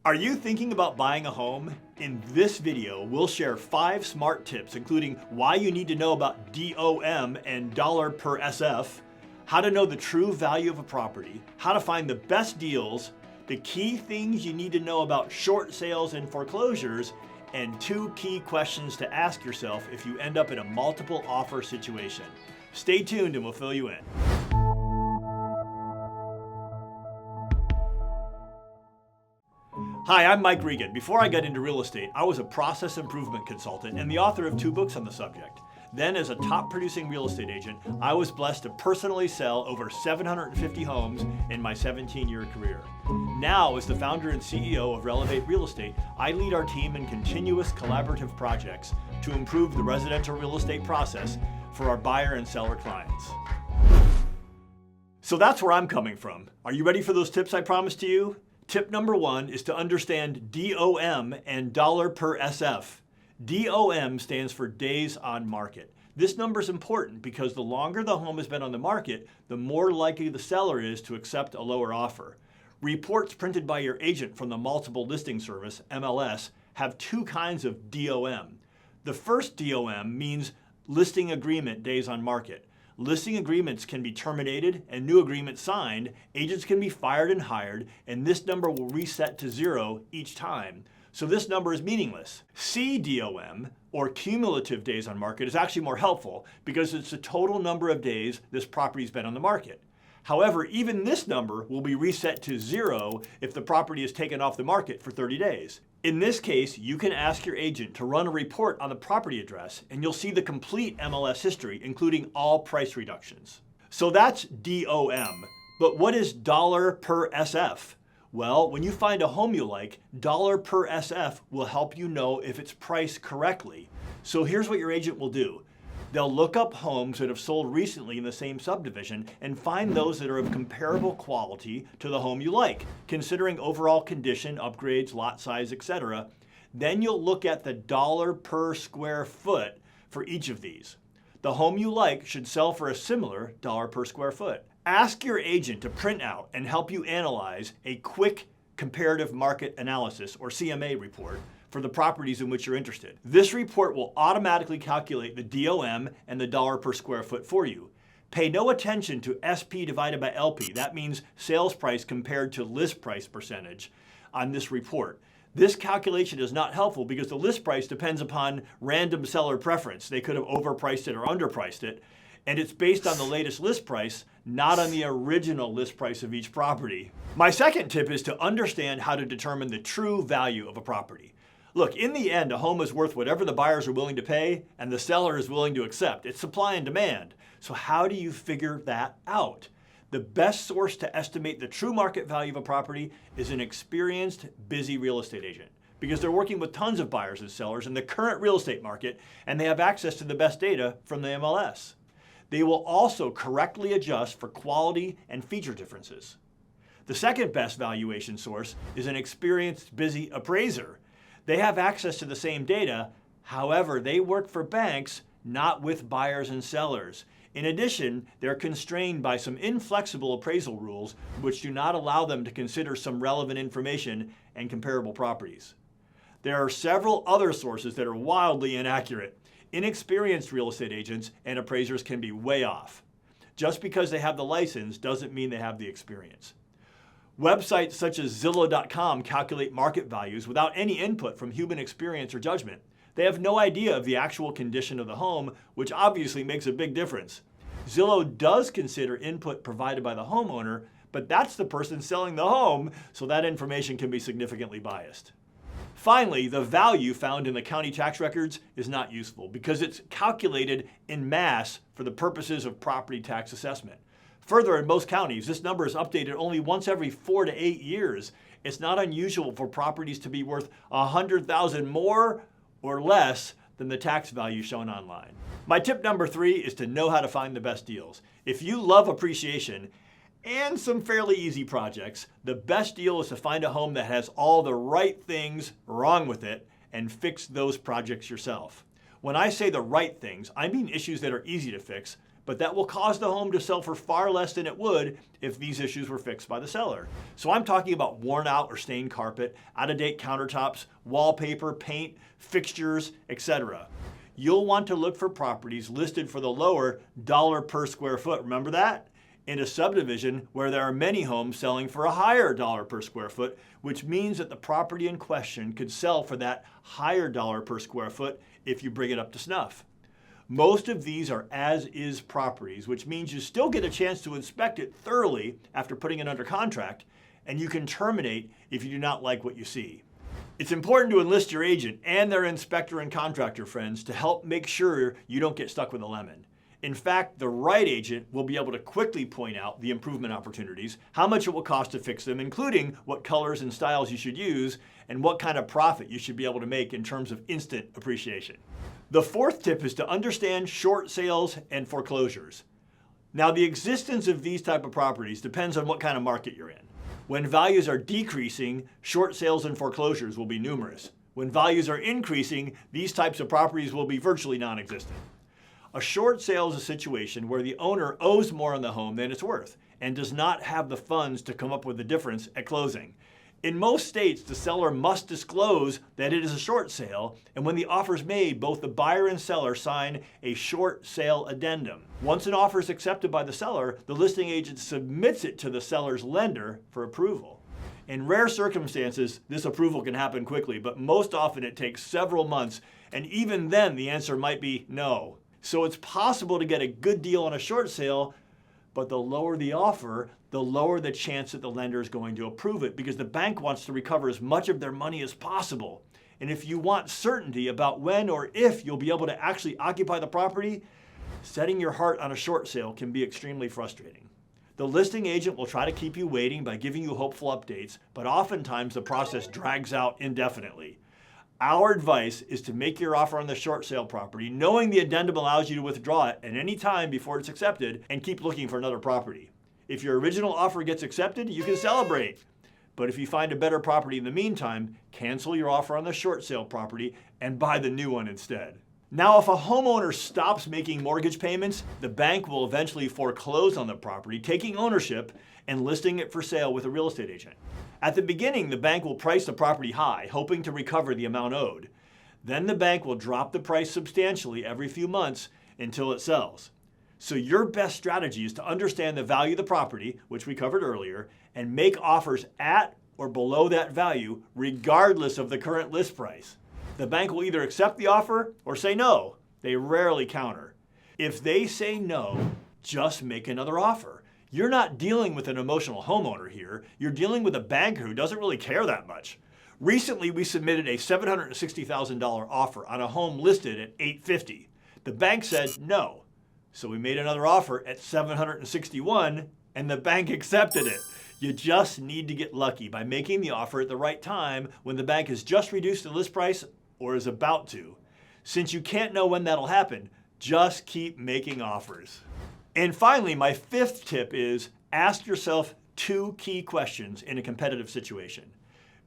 Are you thinking about buying a home? In this video, we'll share 5 smart tips, including why you need to know about DOM and dollar per SF, how to know the true value of a property, how to find the best deals, the key things you need to know about short sales and foreclosures, and 2 key questions to ask yourself if you end up in a multiple offer situation. Stay tuned and we'll fill you in. Hi, I'm Mike Regan. Before I got into real estate, I was a process improvement consultant and the author of 2 books on the subject. Then, as a top producing real estate agent, I was blessed to personally sell over 750 homes in my 17-year career. Now, as the founder and CEO of Relevate Real Estate, I lead our team in continuous collaborative projects to improve the residential real estate process for our buyer and seller clients. So that's where I'm coming from. Are you ready for those tips I promised to you? Tip number 1 is to understand DOM and dollar per SF. DOM stands for days on market. This number is important because the longer the home has been on the market, the more likely the seller is to accept a lower offer. Reports printed by your agent from the Multiple Listing Service, MLS, have 2 kinds of DOM. The first DOM means listing agreement days on market. Listing agreements can be terminated and new agreements signed, agents can be fired and hired, and this number will reset to 0 each time. So this number is meaningless. CDOM, or cumulative days on market, is actually more helpful because it's the total number of days this property's been on the market. However, even this number will be reset to 0 if the property is taken off the market for 30 days. In this case, you can ask your agent to run a report on the property address and you'll see the complete MLS history, including all price reductions. So that's DOM. But what is dollar per SF? Well, when you find a home you like, dollar per SF will help you know if it's priced correctly. So here's what your agent will do. They'll look up homes that have sold recently in the same subdivision and find those that are of comparable quality to the home you like, considering overall condition, upgrades, lot size, etc. Then you'll look at the dollar per square foot for each of these. The home you like should sell for a similar dollar per square foot. Ask your agent to print out and help you analyze a quick comparative market analysis, or CMA report, for the properties in which you're interested. This report will automatically calculate the DOM and the dollar per square foot for you. Pay no attention to SP divided by LP. That means sales price compared to list price percentage on this report. This calculation is not helpful because the list price depends upon random seller preference. They could have overpriced it or underpriced it, and it's based on the latest list price, not on the original list price of each property. My second tip is to understand how to determine the true value of a property. Look, in the end, a home is worth whatever the buyers are willing to pay and the seller is willing to accept. It's supply and demand. So how do you figure that out? The best source to estimate the true market value of a property is an experienced, busy real estate agent, because they're working with tons of buyers and sellers in the current real estate market and they have access to the best data from the MLS. They will also correctly adjust for quality and feature differences. The second best valuation source is an experienced, busy appraiser. They have access to the same data, however, they work for banks, not with buyers and sellers. In addition, they're constrained by some inflexible appraisal rules which do not allow them to consider some relevant information and comparable properties. There are several other sources that are wildly inaccurate. Inexperienced real estate agents and appraisers can be way off. Just because they have the license doesn't mean they have the experience. Websites such as Zillow.com calculate market values without any input from human experience or judgment. They have no idea of the actual condition of the home, which obviously makes a big difference. Zillow does consider input provided by the homeowner, but that's the person selling the home, so that information can be significantly biased. Finally, the value found in the county tax records is not useful because it's calculated en masse for the purposes of property tax assessment. Further, in most counties, this number is updated only once every 4 to 8 years. It's not unusual for properties to be worth $100,000 more or less than the tax value shown online. My tip number 3 is to know how to find the best deals. If you love appreciation and some fairly easy projects, the best deal is to find a home that has all the right things wrong with it and fix those projects yourself. When I say the right things, I mean issues that are easy to fix, but that will cause the home to sell for far less than it would if these issues were fixed by the seller. So I'm talking about worn out or stained carpet, out-of-date countertops, wallpaper, paint, fixtures, etc. You'll want to look for properties listed for the lower dollar per square foot. Remember that? In a subdivision where there are many homes selling for a higher dollar per square foot, which means that the property in question could sell for that higher dollar per square foot if you bring it up to snuff. Most of these are as-is properties, which means you still get a chance to inspect it thoroughly after putting it under contract, and you can terminate if you do not like what you see. It's important to enlist your agent and their inspector and contractor friends to help make sure you don't get stuck with a lemon. In fact, the right agent will be able to quickly point out the improvement opportunities, how much it will cost to fix them, including what colors and styles you should use, and what kind of profit you should be able to make in terms of instant appreciation. The fourth tip is to understand short sales and foreclosures. Now, the existence of these type of properties depends on what kind of market you're in. When values are decreasing, short sales and foreclosures will be numerous. When values are increasing, these types of properties will be virtually non-existent. A short sale is a situation where the owner owes more on the home than it's worth and does not have the funds to come up with the difference at closing. In most states, the seller must disclose that it is a short sale, and when the offer is made, both the buyer and seller sign a short sale addendum. Once an offer is accepted by the seller, the listing agent submits it to the seller's lender for approval. In rare circumstances, this approval can happen quickly, but most often it takes several months, and even then the answer might be no. So it's possible to get a good deal on a short sale, but the lower the offer, the lower the chance that the lender is going to approve it, because the bank wants to recover as much of their money as possible. And if you want certainty about when or if you'll be able to actually occupy the property, setting your heart on a short sale can be extremely frustrating. The listing agent will try to keep you waiting by giving you hopeful updates, but oftentimes the process drags out indefinitely. Our advice is to make your offer on the short sale property, knowing the addendum allows you to withdraw it at any time before it's accepted, and keep looking for another property. If your original offer gets accepted, you can celebrate. But if you find a better property in the meantime, cancel your offer on the short sale property and buy the new one instead. Now, if a homeowner stops making mortgage payments, the bank will eventually foreclose on the property, taking ownership and listing it for sale with a real estate agent. At the beginning, the bank will price the property high, hoping to recover the amount owed. Then the bank will drop the price substantially every few months until it sells. So your best strategy is to understand the value of the property, which we covered earlier, and make offers at or below that value, regardless of the current list price. The bank will either accept the offer or say no. They rarely counter. If they say no, just make another offer. You're not dealing with an emotional homeowner here. You're dealing with a banker who doesn't really care that much. Recently, we submitted a $760,000 offer on a home listed at $850,000. The bank said no. So we made another offer at $761,000 and the bank accepted it. You just need to get lucky by making the offer at the right time when the bank has just reduced the list price or is about to. Since you can't know when that'll happen, just keep making offers. And finally, my fifth tip is ask yourself two key questions in a competitive situation.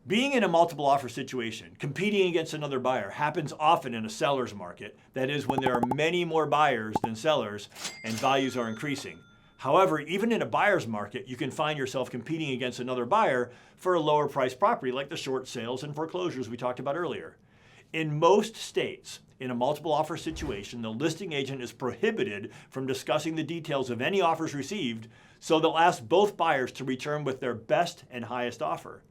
Being in a multiple offer situation, competing against another buyer, happens often in a seller's market. That is, when there are many more buyers than sellers and values are increasing. However, even in a buyer's market, you can find yourself competing against another buyer for a lower priced property, like the short sales and foreclosures we talked about earlier. In most states, in a multiple offer situation, the listing agent is prohibited from discussing the details of any offers received, so they'll ask both buyers to return with their best and highest offer.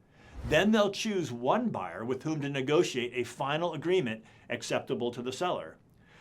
Then they'll choose one buyer with whom to negotiate a final agreement acceptable to the seller.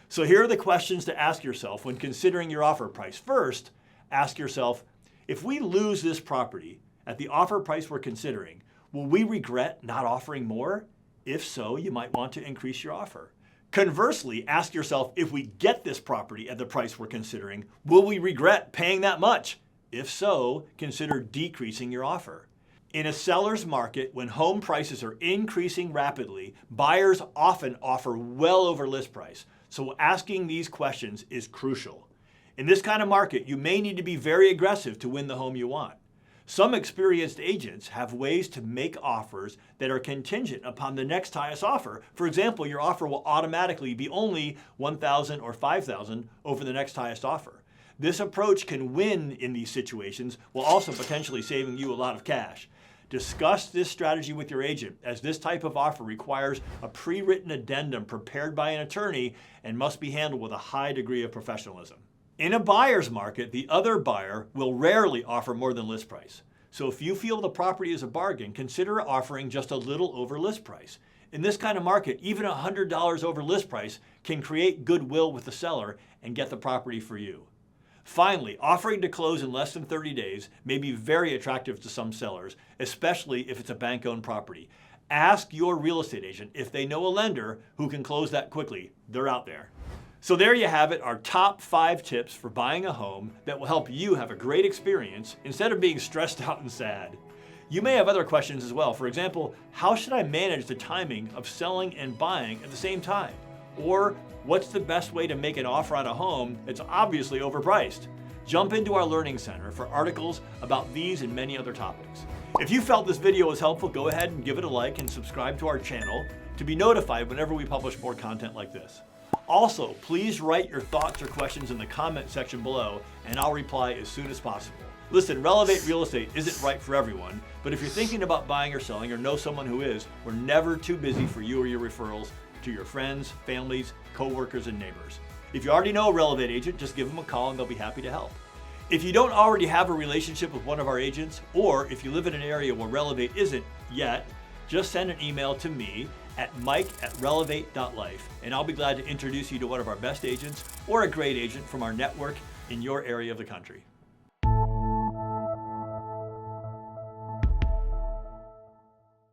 So here are the questions to ask yourself when considering your offer price. First, ask yourself, if we lose this property at the offer price we're considering, will we regret not offering more? If so, you might want to increase your offer. Conversely, ask yourself, if we get this property at the price we're considering, will we regret paying that much? If so, consider decreasing your offer. In a seller's market, when home prices are increasing rapidly, buyers often offer well over list price. So asking these questions is crucial. In this kind of market, you may need to be very aggressive to win the home you want. Some experienced agents have ways to make offers that are contingent upon the next highest offer. For example, your offer will automatically be only $1,000 or $5,000 over the next highest offer. This approach can win in these situations while also potentially saving you a lot of cash. Discuss this strategy with your agent, as this type of offer requires a pre-written addendum prepared by an attorney and must be handled with a high degree of professionalism. In a buyer's market, the other buyer will rarely offer more than list price. So if you feel the property is a bargain, consider offering just a little over list price. In this kind of market, even $100 over list price can create goodwill with the seller and get the property for you. Finally, offering to close in less than 30 days may be very attractive to some sellers, especially if it's a bank-owned property. Ask your real estate agent if they know a lender who can close that quickly. They're out there. So there you have it, our top 5 tips for buying a home that will help you have a great experience instead of being stressed out and sad. You may have other questions as well. For example, how should I manage the timing of selling and buying at the same time? Or what's the best way to make an offer on a home that's obviously overpriced? Jump into our Learning Center for articles about these and many other topics. If you felt this video was helpful, go ahead and give it a like and subscribe to our channel to be notified whenever we publish more content like this. Also, please write your thoughts or questions in the comment section below and I'll reply as soon as possible. Listen, Relevate Real Estate isn't right for everyone, but if you're thinking about buying or selling or know someone who is, we're never too busy for you or your referrals to your friends, families, co-workers, and neighbors. If you already know a Relevate agent, just give them a call and they'll be happy to help. If you don't already have a relationship with one of our agents, or if you live in an area where Relevate isn't yet, just send an email to me at mike@relevate.life, and I'll be glad to introduce you to one of our best agents or a great agent from our network in your area of the country.